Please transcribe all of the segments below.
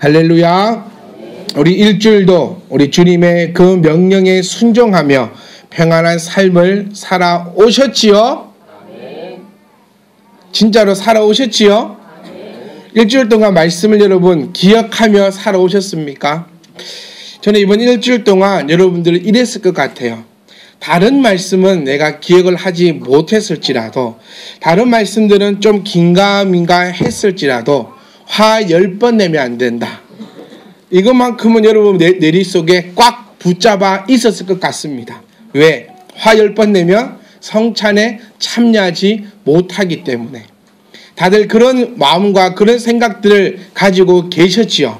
할렐루야. 우리 일주일도 우리 주님의 그 명령에 순종하며 평안한 삶을 살아오셨지요? 진짜로 살아오셨지요? 일주일 동안 말씀을 여러분 기억하며 살아오셨습니까? 저는 이번 일주일 동안 여러분들 이랬을 것 같아요. 다른 말씀은 내가 기억을 하지 못했을지라도, 다른 말씀들은 좀 긴가민가 했을지라도 화 10번 내면 안 된다. 이것만큼은 여러분 내 머릿속에 꽉 붙잡아 있었을 것 같습니다. 왜? 화 10번 내면 성찬에 참여하지 못하기 때문에. 다들 그런 마음과 그런 생각들을 가지고 계셨지요.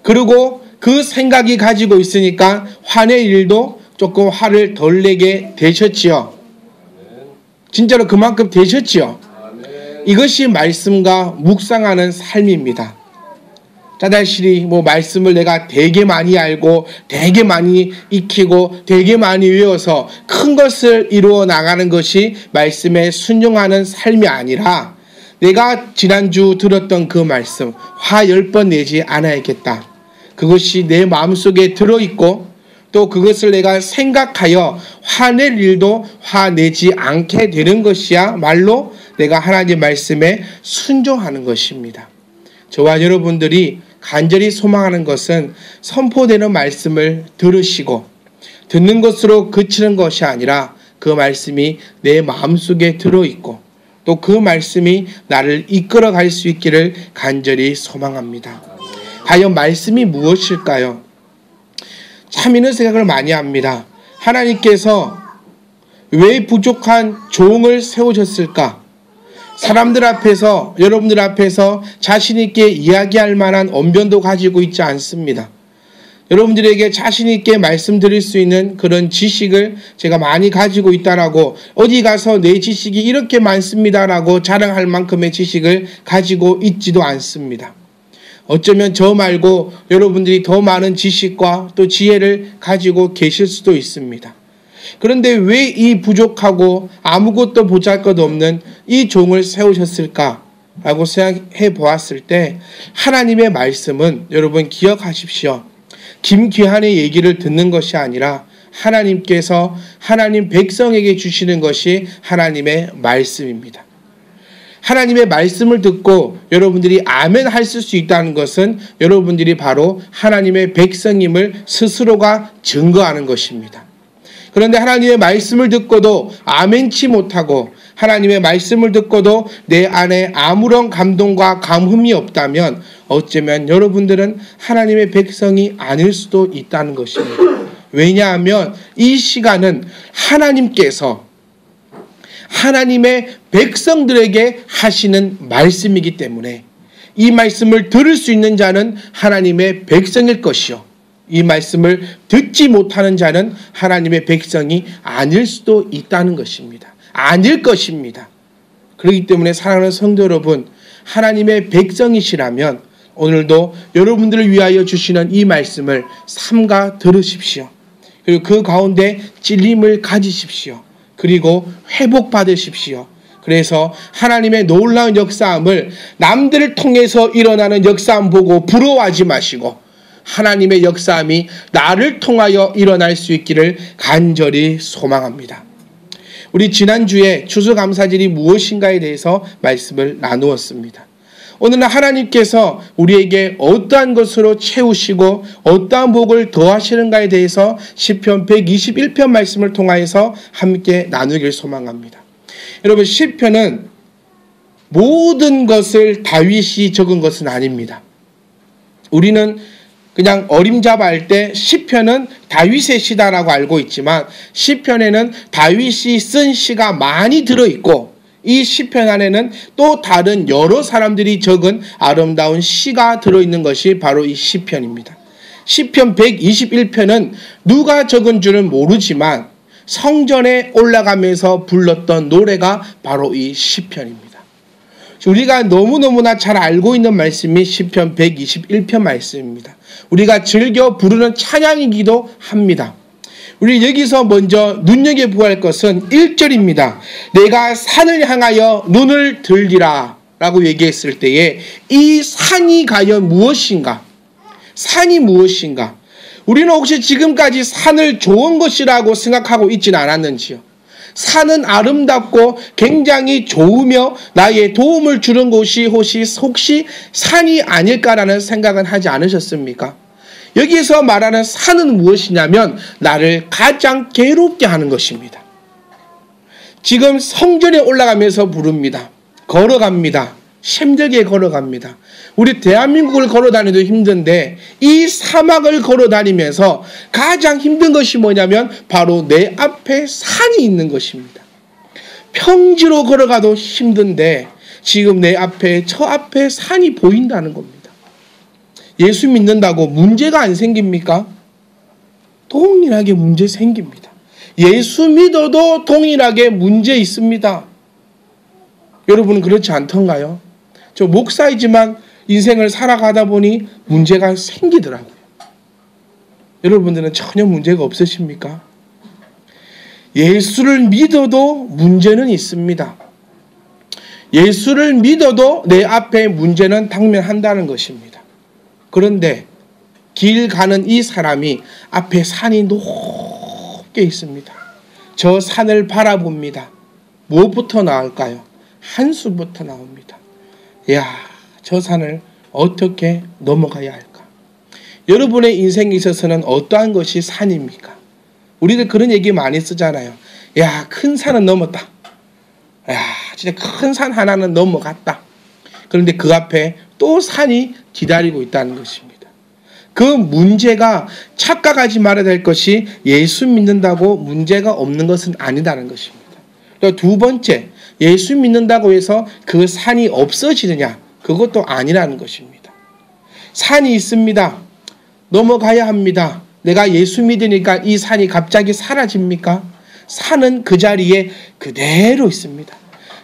그리고 그 생각이 가지고 있으니까 화낼 일도 조금 화를 덜 내게 되셨지요. 진짜로 그만큼 되셨지요. 이것이 말씀과 묵상하는 삶입니다. 짜잘시리 말씀을 내가 되게 많이 알고 되게 많이 익히고 되게 많이 외워서 큰 것을 이루어 나가는 것이 말씀에 순종하는 삶이 아니라, 내가 지난주 들었던 그 말씀 화 10번 내지 않아야겠다. 그것이 내 마음속에 들어있고 또 그것을 내가 생각하여 화낼 일도 화내지 않게 되는 것이야말로 내가 하나님 말씀에 순종하는 것입니다. 저와 여러분들이 간절히 소망하는 것은 선포되는 말씀을 들으시고 듣는 것으로 그치는 것이 아니라 그 말씀이 내 마음속에 들어있고 또 그 말씀이 나를 이끌어 갈 수 있기를 간절히 소망합니다. 과연 말씀이 무엇일까요? 참 이런 생각을 많이 합니다. 하나님께서 왜 부족한 종을 세우셨을까? 사람들 앞에서, 여러분들 앞에서 자신 있게 이야기할 만한 언변도 가지고 있지 않습니다. 여러분들에게 자신 있게 말씀드릴 수 있는 그런 지식을 제가 많이 가지고 있다라고, 어디 가서 내 지식이 이렇게 많습니다라고 자랑할 만큼의 지식을 가지고 있지도 않습니다. 어쩌면 저 말고 여러분들이 더 많은 지식과 또 지혜를 가지고 계실 수도 있습니다. 그런데 왜 이 부족하고 아무것도 보잘것없는 이 종을 세우셨을까라고 생각해 보았을 때, 하나님의 말씀은 여러분 기억하십시오. 김귀한의 얘기를 듣는 것이 아니라 하나님께서 하나님 백성에게 주시는 것이 하나님의 말씀입니다. 하나님의 말씀을 듣고 여러분들이 아멘 하실 수 있다는 것은 여러분들이 바로 하나님의 백성임을 스스로가 증거하는 것입니다. 그런데 하나님의 말씀을 듣고도 아멘치 못하고 하나님의 말씀을 듣고도 내 안에 아무런 감동과 감흥이 없다면 어쩌면 여러분들은 하나님의 백성이 아닐 수도 있다는 것입니다. 왜냐하면 이 시간은 하나님께서 하나님의 백성들에게 하시는 말씀이기 때문에 이 말씀을 들을 수 있는 자는 하나님의 백성일 것이요, 이 말씀을 듣지 못하는 자는 하나님의 백성이 아닐 수도 있다는 것입니다. 아닐 것입니다. 그렇기 때문에 사랑하는 성도 여러분, 하나님의 백성이시라면 오늘도 여러분들을 위하여 주시는 이 말씀을 삼가 들으십시오. 그리고 그 가운데 찔림을 가지십시오. 그리고 회복받으십시오. 그래서 하나님의 놀라운 역사함을, 남들을 통해서 일어나는 역사함 보고 부러워하지 마시고 하나님의 역사함이 나를 통하여 일어날 수 있기를 간절히 소망합니다. 우리 지난주에 추수감사절이 무엇인가에 대해서 말씀을 나누었습니다. 오늘은 하나님께서 우리에게 어떠한 것으로 채우시고 어떠한 복을 더하시는가에 대해서 시편 121편 말씀을 통하여서 함께 나누길 소망합니다. 여러분, 시편은 모든 것을 다윗이 적은 것은 아닙니다. 우리는 그냥 어림잡아할 때 시편은 다윗의 시다라고 알고 있지만, 시편에는 다윗이 쓴 시가 많이 들어있고 이 시편 안에는 또 다른 여러 사람들이 적은 아름다운 시가 들어있는 것이 바로 이 시편입니다. 시편 121편은 누가 적은 줄은 모르지만 성전에 올라가면서 불렀던 노래가 바로 이 시편입니다. 우리가 너무너무나 잘 알고 있는 말씀이 시편 121편 말씀입니다. 우리가 즐겨 부르는 찬양이기도 합니다. 우리 여기서 먼저 눈여겨보아야 할 것은 1절입니다. 내가 산을 향하여 눈을 들리라. 라고 얘기했을 때에 이 산이 과연 무엇인가? 산이 무엇인가? 우리는 혹시 지금까지 산을 좋은 것이라고 생각하고 있지는 않았는지요? 산은 아름답고 굉장히 좋으며 나의 도움을 주는 곳이 혹시 산이 아닐까라는 생각은 하지 않으셨습니까? 여기서 말하는 산은 무엇이냐면 나를 가장 괴롭게 하는 것입니다. 지금 성전에 올라가면서 부릅니다. 걸어갑니다. 힘들게 걸어갑니다. 우리 대한민국을 걸어다니도 힘든데 이 사막을 걸어다니면서 가장 힘든 것이 뭐냐면 바로 내 앞에 산이 있는 것입니다. 평지로 걸어가도 힘든데 지금 내 앞에 저 앞에 산이 보인다는 겁니다. 예수 믿는다고 문제가 안 생깁니까? 동일하게 문제 생깁니다. 예수 믿어도 동일하게 문제 있습니다. 여러분은 그렇지 않던가요? 저 목사이지만 인생을 살아가다 보니 문제가 생기더라고요. 여러분들은 전혀 문제가 없으십니까? 예수를 믿어도 문제는 있습니다. 예수를 믿어도 내 앞에 문제는 당면한다는 것입니다. 그런데 길 가는 이 사람이 앞에 산이 높게 있습니다. 저 산을 바라봅니다. 무엇부터 나올까요? 한숨부터 나옵니다. 야, 저 산을 어떻게 넘어가야 할까? 여러분의 인생에 있어서는 어떠한 것이 산입니까? 우리들 그런 얘기 많이 쓰잖아요. 야, 큰 산은 넘었다. 야, 진짜 큰 산 하나는 넘어갔다. 그런데 그 앞에 또 산이 기다리고 있다는 것입니다. 그 문제가 착각하지 말아야 될 것이 예수 믿는다고 문제가 없는 것은 아니다는 것입니다. 또 두 번째, 예수 믿는다고 해서 그 산이 없어지느냐? 그것도 아니라는 것입니다. 산이 있습니다. 넘어가야 합니다. 내가 예수 믿으니까 이 산이 갑자기 사라집니까? 산은 그 자리에 그대로 있습니다.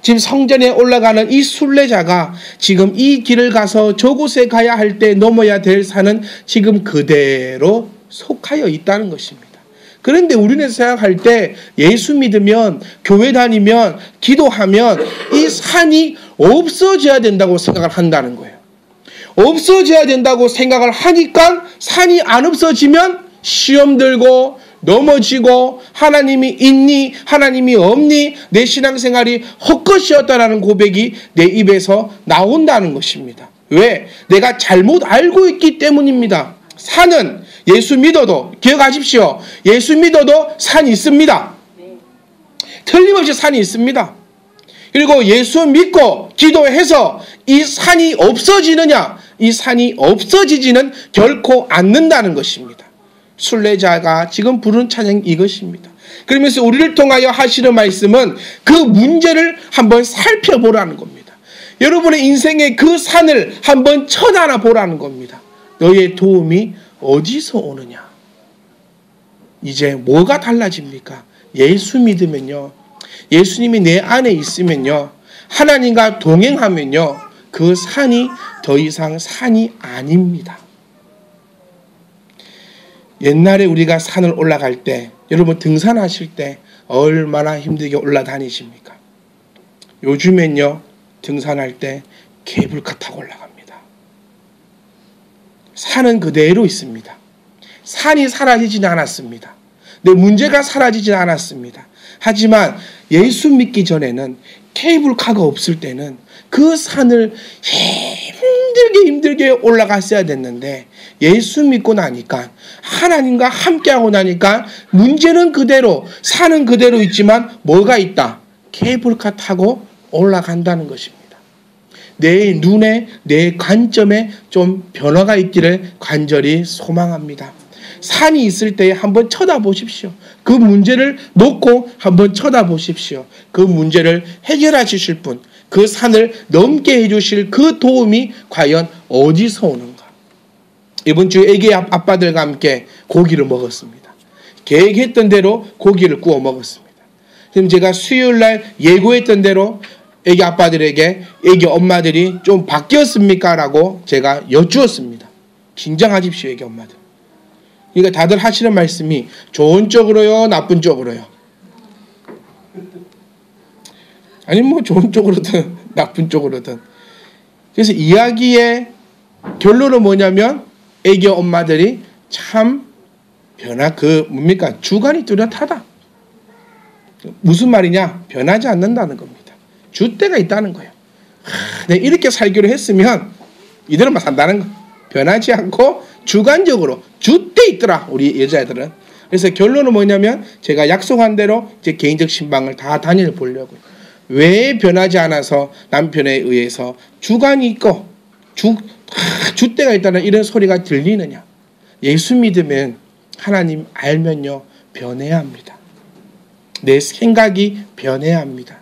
지금 성전에 올라가는 이 순례자가 지금 이 길을 가서 저곳에 가야 할 때 넘어야 될 산은 지금 그대로 속하여 있다는 것입니다. 그런데 우리는 생각할 때 예수 믿으면 교회 다니면 기도하면 이 산이 없어져야 된다고 생각을 한다는 거예요. 없어져야 된다고 생각을 하니까 산이 안 없어지면 시험 들고 넘어지고 하나님이 있니 하나님이 없니 내 신앙생활이 헛것이었다라는 고백이 내 입에서 나온다는 것입니다. 왜? 내가 잘못 알고 있기 때문입니다. 산은 예수 믿어도 기억하십시오. 예수 믿어도 산이 있습니다. 틀림없이 산이 있습니다. 그리고 예수 믿고 기도해서 이 산이 없어지느냐? 이 산이 없어지지는 결코 않는다는 것입니다. 순례자가 지금 부른 찬양이 이것입니다. 그러면서 우리를 통하여 하시는 말씀은 그 문제를 한번 살펴보라는 겁니다. 여러분의 인생의 그 산을 한번 쳐다보라는 겁니다. 너의 도움이 어디서 오느냐? 이제 뭐가 달라집니까? 예수 믿으면요. 예수님이 내 안에 있으면요. 하나님과 동행하면요. 그 산이 더 이상 산이 아닙니다. 옛날에 우리가 산을 올라갈 때 여러분 등산하실 때 얼마나 힘들게 올라다니십니까? 요즘엔요. 등산할 때 케이블카 타고 올라갑니다. 산은 그대로 있습니다. 산이 사라지지는 않았습니다. 내 문제가 사라지지는 않았습니다. 하지만 예수 믿기 전에는 케이블카가 없을 때는 그 산을 힘들게 올라갔어야 됐는데 예수 믿고 나니까 하나님과 함께하고 나니까 문제는 그대로 산은 그대로 있지만 뭐가 있다? 케이블카 타고 올라간다는 것입니다. 내 눈에 내 관점에 좀 변화가 있기를 간절히 소망합니다. 산이 있을 때 한번 쳐다보십시오. 그 문제를 놓고 한번 쳐다보십시오. 그 문제를 해결해 주실 분, 그 산을 넘게 해주실 그 도움이 과연 어디서 오는가? 이번 주에 애기 아빠들과 함께 고기를 먹었습니다. 계획했던 대로 고기를 구워 먹었습니다. 그럼 제가 수요일날 예고했던 대로 애기 아빠들에게 애기 엄마들이 좀 바뀌었습니까? 라고 제가 여쭈었습니다. 긴장하십시오, 애기 엄마들. 그러니까 다들 하시는 말씀이 좋은 쪽으로요, 나쁜 쪽으로요. 아니 뭐 좋은 쪽으로든 나쁜 쪽으로든 그래서 이야기의 결론은 뭐냐면 애교 엄마들이 참 뭡니까? 주관이 뚜렷하다. 무슨 말이냐? 변하지 않는다는 겁니다. 줏대가 있다는 거예요. 내가 이렇게 살기로 했으면 이대로만 산다는 거. 변하지 않고 주관적으로 줏대 있더라, 우리 여자애들은. 그래서 결론은 뭐냐면 제가 약속한 대로 이제 개인적 신방을 다 다녀보려고요. 왜 변하지 않아서 남편에 의해서 주관이 있고 줏대가 있다는 이런 소리가 들리느냐? 예수 믿으면 하나님 알면요 변해야 합니다. 내 생각이 변해야 합니다.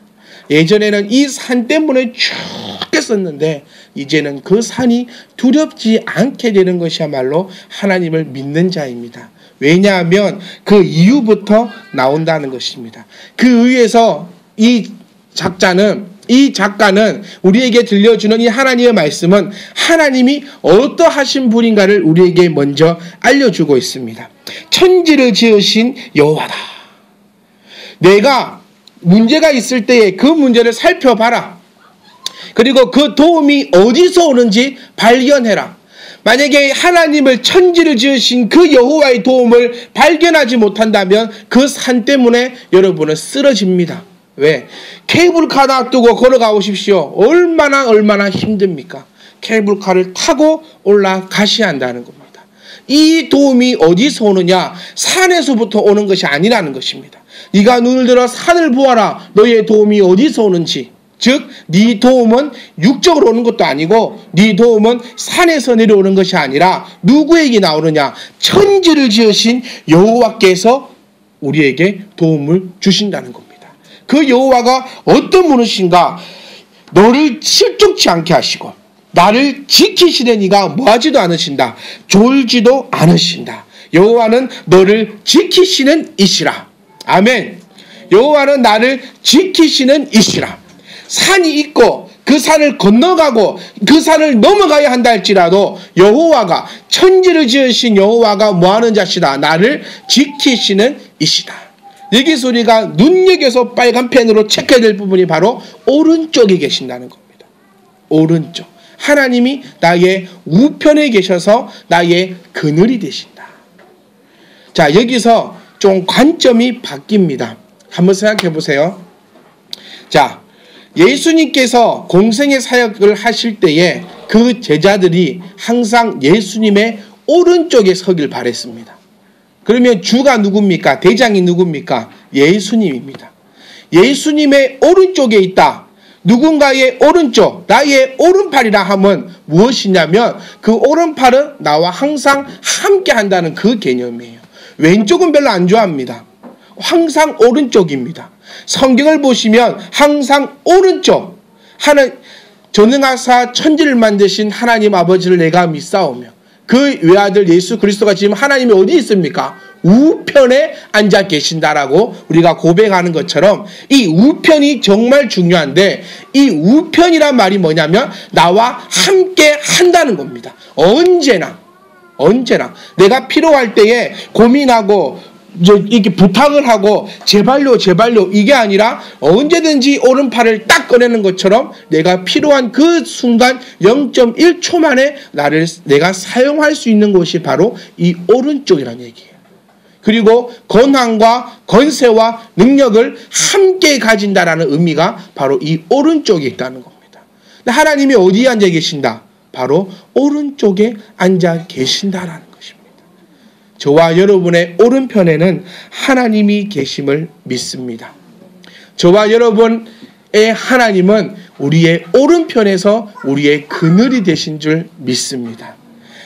예전에는 이 산 때문에 죽겠었는데 이제는 그 산이 두렵지 않게 되는 것이야말로 하나님을 믿는 자입니다. 왜냐하면 그 이유부터 나온다는 것입니다. 그 위에서 이 작가는 우리에게 들려주는 이 하나님의 말씀은 하나님이 어떠하신 분인가를 우리에게 먼저 알려주고 있습니다. 천지를 지으신 여호와다. 내가 문제가 있을 때에 그 문제를 살펴봐라. 그리고 그 도움이 어디서 오는지 발견해라. 만약에 하나님을 천지를 지으신 그 여호와의 도움을 발견하지 못한다면 그 산 때문에 여러분은 쓰러집니다. 왜? 케이블카 놔두고 걸어가 오십시오. 얼마나 힘듭니까? 케이블카를 타고 올라가셔야 한다는 겁니다. 이 도움이 어디서 오느냐? 산에서부터 오는 것이 아니라는 것입니다. 네가 눈을 들어 산을 보아라. 너의 도움이 어디서 오는지. 즉, 네 도움은 육적으로 오는 것도 아니고 네 도움은 산에서 내려오는 것이 아니라 누구에게 나오느냐? 천지를 지으신 여호와께서 우리에게 도움을 주신다는 겁니다. 그 여호와가 어떤 분이신가? 너를 실족치 않게 하시고 나를 지키시는 이가 뭐하지도 않으신다. 졸지도 않으신다. 여호와는 너를 지키시는 이시라. 아멘. 여호와는 나를 지키시는 이시라. 산이 있고 그 산을 건너가고 그 산을 넘어가야 한다 할지라도 여호와가 천지를 지으신 여호와가 뭐하는 자시다. 나를 지키시는 이시다. 여기서 우리가 눈여겨서 빨간 펜으로 체크해야 될 부분이 바로 오른쪽에 계신다는 겁니다. 오른쪽. 하나님이 나의 우편에 계셔서 나의 그늘이 되신다. 자, 여기서 좀 관점이 바뀝니다. 한번 생각해 보세요. 자, 예수님께서 공생의 사역을 하실 때에 그 제자들이 항상 예수님의 오른쪽에 서길 바랬습니다. 그러면 주가 누굽니까? 대장이 누굽니까? 예수님입니다. 예수님의 오른쪽에 있다. 누군가의 오른쪽, 나의 오른팔이라 하면 무엇이냐면 그 오른팔은 나와 항상 함께 한다는 그 개념이에요. 왼쪽은 별로 안 좋아합니다. 항상 오른쪽입니다. 성경을 보시면 항상 오른쪽, 전능하사 천지를 만드신 하나님 아버지를 내가 믿사오며 그 외아들 예수 그리스도가 지금 하나님이 어디 있습니까? 우편에 앉아 계신다라고 우리가 고백하는 것처럼 이 우편이 정말 중요한데 이 우편이란 말이 뭐냐면 나와 함께 한다는 겁니다. 언제나 내가 필요할 때에 고민하고 이렇게 부탁을 하고 제발요 이게 아니라 언제든지 오른팔을 딱 꺼내는 것처럼 내가 필요한 그 순간 0.1초 만에 내가 사용할 수 있는 곳이 바로 이 오른쪽이라는 얘기예요. 그리고 권한과 권세와 능력을 함께 가진다라는 의미가 바로 이 오른쪽에 있다는 겁니다. 하나님이 어디에 앉아 계신다? 바로 오른쪽에 앉아 계신다라는 것입니다. 저와 여러분의 오른편에는 하나님이 계심을 믿습니다. 저와 여러분의 하나님은 우리의 오른편에서 우리의 그늘이 되신 줄 믿습니다.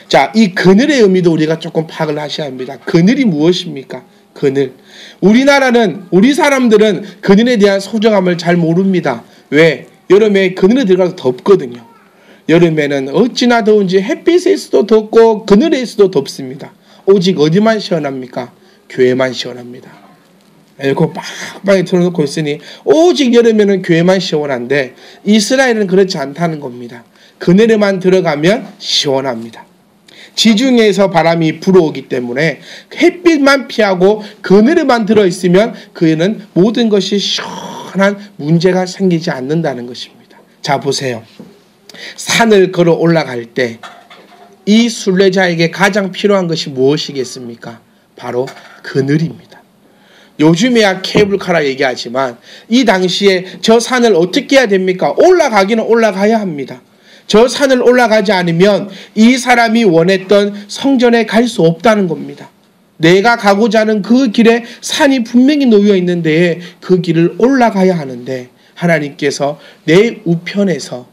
자, 이 그늘의 의미도 우리가 조금 파악을 하셔야 합니다. 그늘이 무엇입니까? 그늘. 우리 사람들은 그늘에 대한 소중함을 잘 모릅니다. 왜? 여름에 그늘에 들어가서 덥거든요. 여름에는 어찌나 더운지 햇빛에 있어도 덥고 그늘에 있어도 덥습니다. 오직 어디만 시원합니까? 교회만 시원합니다. 에어컨 빵빵히 틀어놓고 있으니 오직 여름에는 교회만 시원한데 이스라엘은 그렇지 않다는 겁니다. 그늘에만 들어가면 시원합니다. 지중해에서 바람이 불어오기 때문에 햇빛만 피하고 그늘에만 들어있으면 그에는 모든 것이 시원한 문제가 생기지 않는다는 것입니다. 자, 보세요. 산을 걸어 올라갈 때 이 순례자에게 가장 필요한 것이 무엇이겠습니까? 바로 그늘입니다. 요즘에야 케이블카라 얘기하지만 이 당시에 저 산을 어떻게 해야 됩니까? 올라가기는 올라가야 합니다. 저 산을 올라가지 않으면 이 사람이 원했던 성전에 갈 수 없다는 겁니다. 내가 가고자 하는 그 길에 산이 분명히 놓여 있는데 그 길을 올라가야 하는데 하나님께서 내 우편에서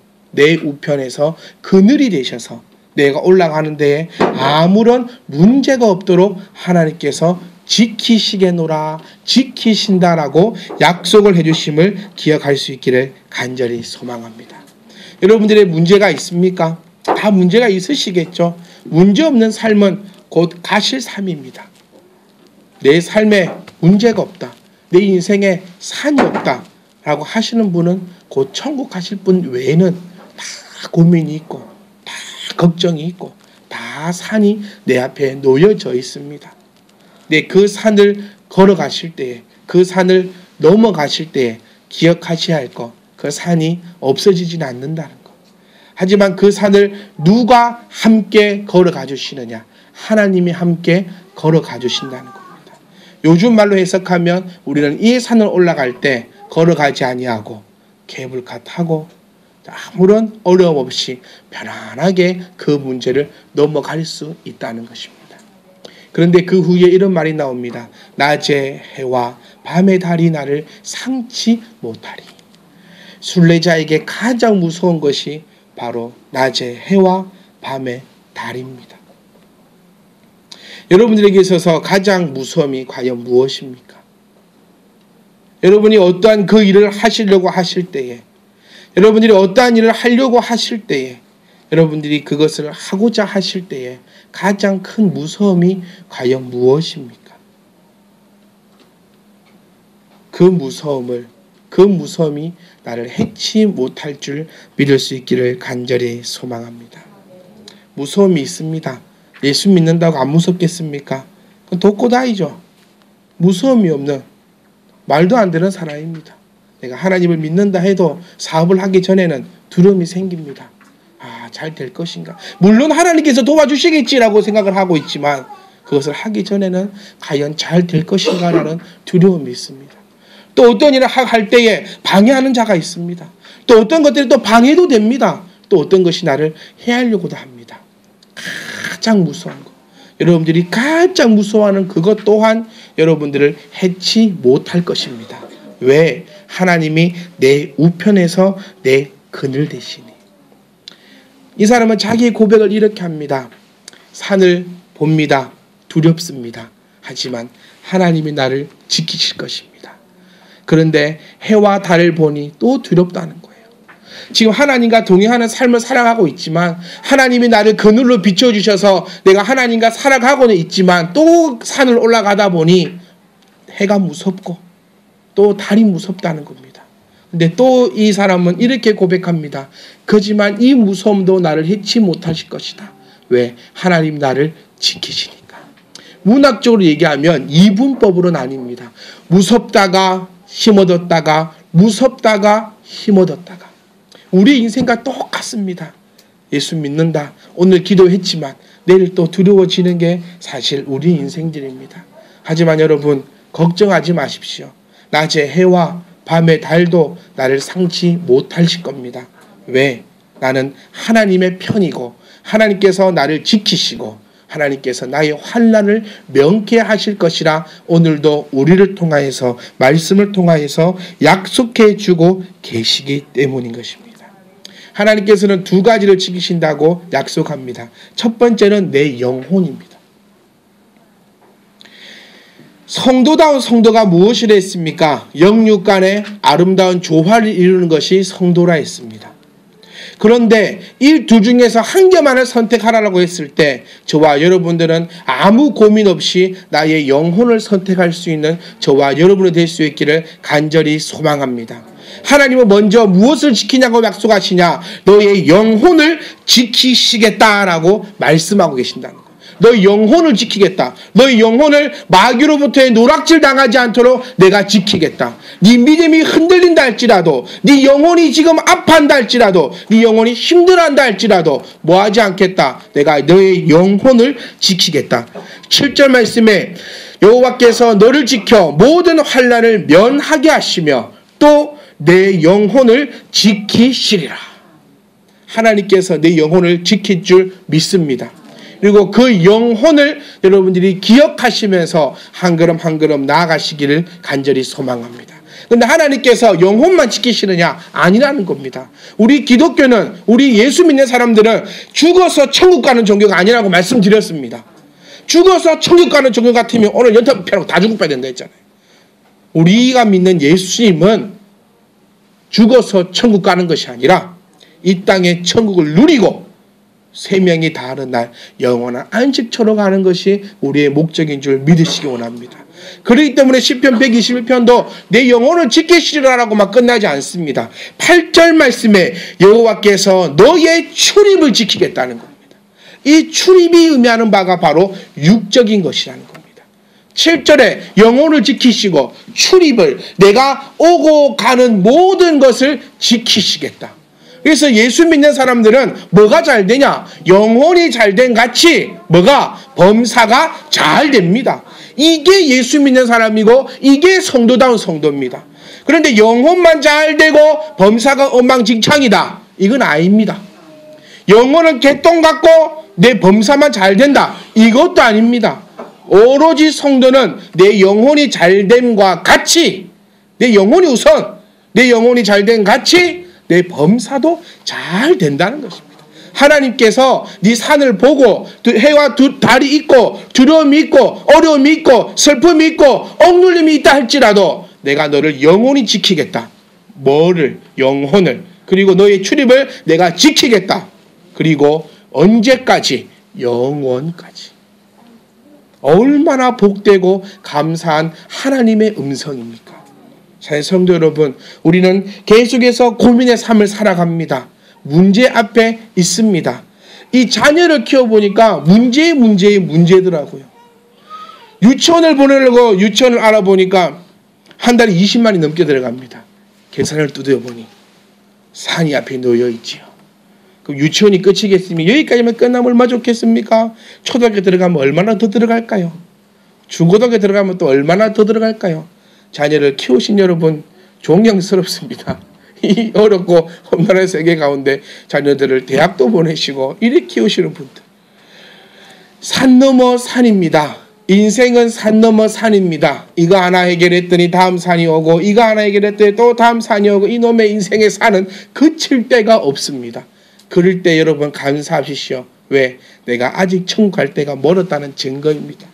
그늘이 되셔서 내가 올라가는 데에 아무런 문제가 없도록 하나님께서 지키시겠노라, 지키신다라고 약속을 해주심을 기억할 수 있기를 간절히 소망합니다. 여러분들의 문제가 있습니까? 다 문제가 있으시겠죠. 문제 없는 삶은 곧 가실 삶입니다. 내 삶에 문제가 없다, 내 인생에 산이 없다 라고 하시는 분은 곧 천국 가실 분 외에는 다 고민이 있고 다 걱정이 있고 다 산이 내 앞에 놓여져 있습니다. 네, 그 산을 걸어가실 때에, 그 산을 넘어가실 때에 기억하셔야 할 것, 그 산이 없어지지는 않는다는 것. 하지만 그 산을 누가 함께 걸어가 주시느냐? 하나님이 함께 걸어가 주신다는 겁니다. 요즘 말로 해석하면 우리는 이 산을 올라갈 때 걸어가지 아니하고 케이블카 타고 아무런 어려움 없이 편안하게 그 문제를 넘어갈 수 있다는 것입니다. 그런데 그 후에 이런 말이 나옵니다. 낮의 해와 밤의 달이 나를 상치 못하리. 순례자에게 가장 무서운 것이 바로 낮의 해와 밤의 달입니다. 여러분들에게 있어서 가장 무서움이 과연 무엇입니까? 여러분이 어떠한 그 일을 하시려고 하실 때에, 여러분들이 어떠한 일을 하려고 하실 때에, 여러분들이 그것을 하고자 하실 때에 가장 큰 무서움이 과연 무엇입니까? 그 무서움이 나를 해치 못할 줄 믿을 수 있기를 간절히 소망합니다. 무서움이 있습니다. 예수 믿는다고 안 무섭겠습니까? 그건 독고다이죠. 무서움이 없는, 말도 안 되는 사람입니다. 내가 하나님을 믿는다 해도 사업을 하기 전에는 두려움이 생깁니다. 잘 될 것인가? 물론 하나님께서 도와주시겠지라고 생각을 하고 있지만 그것을 하기 전에는 과연 잘 될 것인가라는 두려움이 있습니다. 또 어떤 일을 할 때에 방해하는 자가 있습니다. 또 어떤 것들이 또 방해도 됩니다. 또 어떤 것이 나를 해하려고도 합니다. 가장 무서운 것, 여러분들이 가장 무서워하는 그것 또한 여러분들을 해치 못할 것입니다. 왜? 하나님이 내 우편에서 내 그늘 되시니. 이 사람은 자기의 고백을 이렇게 합니다. 산을 봅니다. 두렵습니다. 하지만 하나님이 나를 지키실 것입니다. 그런데 해와 달을 보니 또 두렵다는 거예요. 지금 하나님과 동행하는 삶을 살아가고 있지만 하나님이 나를 그늘로 비춰주셔서 내가 하나님과 살아가고는 있지만 또 산을 올라가다 보니 해가 무섭고 또 달이 무섭다는 겁니다. 근데 또 이 사람은 이렇게 고백합니다. 그지만 이 무서움도 나를 해치 못하실 것이다. 왜? 하나님 나를 지키시니까. 문학적으로 얘기하면 이분법으로 나뉩니다. 무섭다가 힘어뒀다가 무섭다가 힘어뒀다가. 우리 인생과 똑같습니다. 예수 믿는다. 오늘 기도했지만 내일 또 두려워지는 게 사실 우리 인생들입니다. 하지만 여러분 걱정하지 마십시오. 낮의 해와 밤의 달도 나를 상치 못하실 겁니다. 왜? 나는 하나님의 편이고 하나님께서 나를 지키시고 하나님께서 나의 환난을 명쾌하실 것이라 오늘도 우리를 통하여서 말씀을 통하여서 약속해 주고 계시기 때문인 것입니다. 하나님께서는 두 가지를 지키신다고 약속합니다. 첫 번째는 내 영혼입니다. 성도다운 성도가 무엇이라 했습니까? 영육간의 아름다운 조화를 이루는 것이 성도라 했습니다. 그런데 이 두 중에서 한 개만을 선택하라고 했을 때 저와 여러분들은 아무 고민 없이 나의 영혼을 선택할 수 있는 저와 여러분이 될 수 있기를 간절히 소망합니다. 하나님은 먼저 무엇을 지키냐고 약속하시냐? 너의 영혼을 지키시겠다라고 말씀하고 계신다는 거예요. 너희 영혼을 지키겠다. 너희 영혼을 마귀로부터의 노락질 당하지 않도록 내가 지키겠다. 네 믿음이 흔들린다 할지라도, 네 영혼이 지금 아파한다 할지라도, 네 영혼이 힘들어한다 할지라도 뭐하지 않겠다. 내가 너의 영혼을 지키겠다. 7절 말씀에 여호와께서 너를 지켜 모든 환난을 면하게 하시며 또 내 영혼을 지키시리라. 하나님께서 내 영혼을 지킬 줄 믿습니다. 그리고 그 영혼을 여러분들이 기억하시면서 한 걸음 한 걸음 나아가시기를 간절히 소망합니다. 그런데 하나님께서 영혼만 지키시느냐? 아니라는 겁니다. 우리 기독교는, 우리 예수 믿는 사람들은 죽어서 천국 가는 종교가 아니라고 말씀드렸습니다. 죽어서 천국 가는 종교 같으면 오늘 연탄 다 죽고 빼야 된다 했잖아요. 우리가 믿는 예수님은 죽어서 천국 가는 것이 아니라 이 땅에 천국을 누리고 생명이 다하는 날 영원한 안식처로 가는 것이 우리의 목적인 줄 믿으시기 원합니다. 그렇기 때문에 시편 121편도 내 영혼을 지키시리라라고 막 끝나지 않습니다. 8절 말씀에 여호와께서 너의 출입을 지키겠다는 겁니다. 이 출입이 의미하는 바가 바로 육적인 것이라는 겁니다. 7절에 영혼을 지키시고 출입을, 내가 오고 가는 모든 것을 지키시겠다. 그래서 예수 믿는 사람들은 뭐가 잘 되냐? 영혼이 잘된 같이 뭐가? 범사가 잘 됩니다. 이게 예수 믿는 사람이고 이게 성도다운 성도입니다. 그런데 영혼만 잘 되고 범사가 엉망진창이다. 이건 아닙니다. 영혼은 개똥 같고 내 범사만 잘 된다. 이것도 아닙니다. 오로지 성도는 내 영혼이 잘됨과 같이, 내 영혼이 우선, 내 영혼이 잘된 같이 내 범사도 잘 된다는 것입니다. 하나님께서 네 산을 보고 해와 두 달이 있고 두려움이 있고 어려움이 있고 슬픔이 있고 억눌림이 있다 할지라도 내가 너를 영원히 지키겠다. 뭐를? 영혼을. 그리고 너의 출입을 내가 지키겠다. 그리고 언제까지? 영원까지. 얼마나 복되고 감사한 하나님의 음성입니까? 성도 여러분, 우리는 계속해서 고민의 삶을 살아갑니다. 문제 앞에 있습니다. 이 자녀를 키워보니까 문제더라고요. 유치원을 보내려고 유치원을 알아보니까 한 달에 20만이 넘게 들어갑니다. 계산을 두드려보니 산이 앞에 놓여있지요. 그럼 유치원이 끝이겠으면 여기까지만 끝나면 얼마나 좋겠습니까? 초등학교 들어가면 얼마나 더 들어갈까요? 중고등학교 들어가면 또 얼마나 더 들어갈까요? 자녀를 키우신 여러분 존경스럽습니다. 이 어렵고 험난한 세계 가운데 자녀들을 대학도 보내시고 이렇게 키우시는 분들. 산 넘어 산입니다. 인생은 산 넘어 산입니다. 이거 하나 해결했더니 다음 산이 오고 이거 하나 해결했더니 또 다음 산이 오고 이놈의 인생의 산은 그칠 데가 없습니다. 그럴 때 여러분 감사하십시오. 왜? 내가 아직 천국 갈 때가 멀었다는 증거입니다.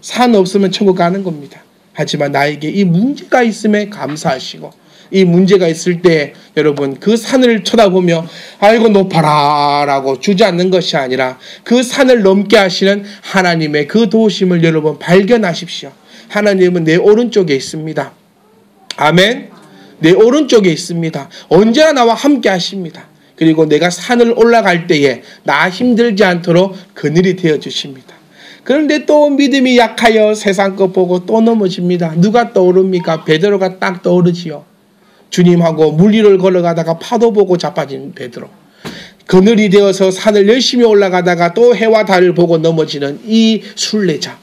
산 없으면 천국 가는 겁니다. 하지만 나에게 이 문제가 있음에 감사하시고 이 문제가 있을 때 여러분 그 산을 쳐다보며 아이고 높아라 라고 주저앉는 것이 아니라 그 산을 넘게 하시는 하나님의 그 도우심을 여러분 발견하십시오. 하나님은 내 오른쪽에 있습니다. 아멘. 내 오른쪽에 있습니다. 언제나 나와 함께 하십니다. 그리고 내가 산을 올라갈 때에 나 힘들지 않도록 그늘이 되어주십니다. 그런데 또 믿음이 약하여 세상 것 보고 또 넘어집니다. 누가 떠오릅니까? 베드로가 딱 떠오르지요. 주님하고 물리를 걸어가다가 파도 보고 자빠진 베드로. 그늘이 되어서 산을 열심히 올라가다가 또 해와 달을 보고 넘어지는 이 순례자.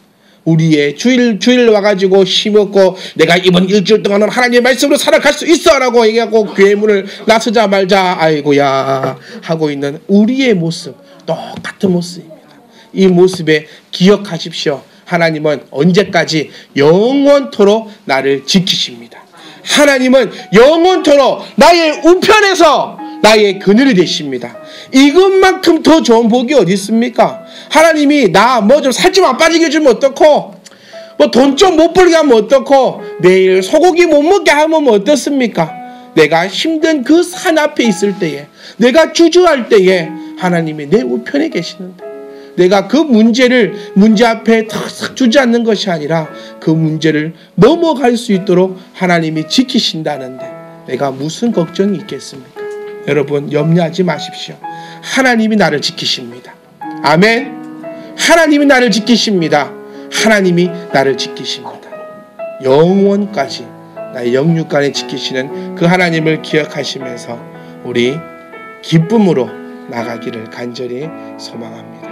우리의 주일 와가지고 힘없고 내가 이번 일주일 동안은 하나님의 말씀으로 살아갈 수 있어 라고 얘기하고 교회 문을 나서자 말자 아이고야 하고 있는 우리의 모습, 똑같은 모습입니다. 이 모습에 기억하십시오. 하나님은 언제까지? 영원토록 나를 지키십니다. 하나님은 영원토록 나의 우편에서 나의 그늘이 되십니다. 이것만큼 더 좋은 복이 어디 있습니까? 하나님이 나 뭐 좀 살 좀 안 빠지게 해주면 어떻고, 뭐 돈 좀 못 벌게 하면 어떻고, 내일 소고기 못 먹게 하면 어떻습니까? 내가 힘든 그 산 앞에 있을 때에, 내가 주저할 때에 하나님이 내 우편에 계시는데, 내가 그 문제 앞에 탁 주저앉는 것이 아니라 그 문제를 넘어갈 수 있도록 하나님이 지키신다는데 내가 무슨 걱정이 있겠습니까? 여러분 염려하지 마십시오. 하나님이 나를 지키십니다. 아멘. 하나님이 나를 지키십니다. 하나님이 나를 지키십니다. 영원까지 나의 영육간에 지키시는 그 하나님을 기억하시면서 우리 기쁨으로 나가기를 간절히 소망합니다.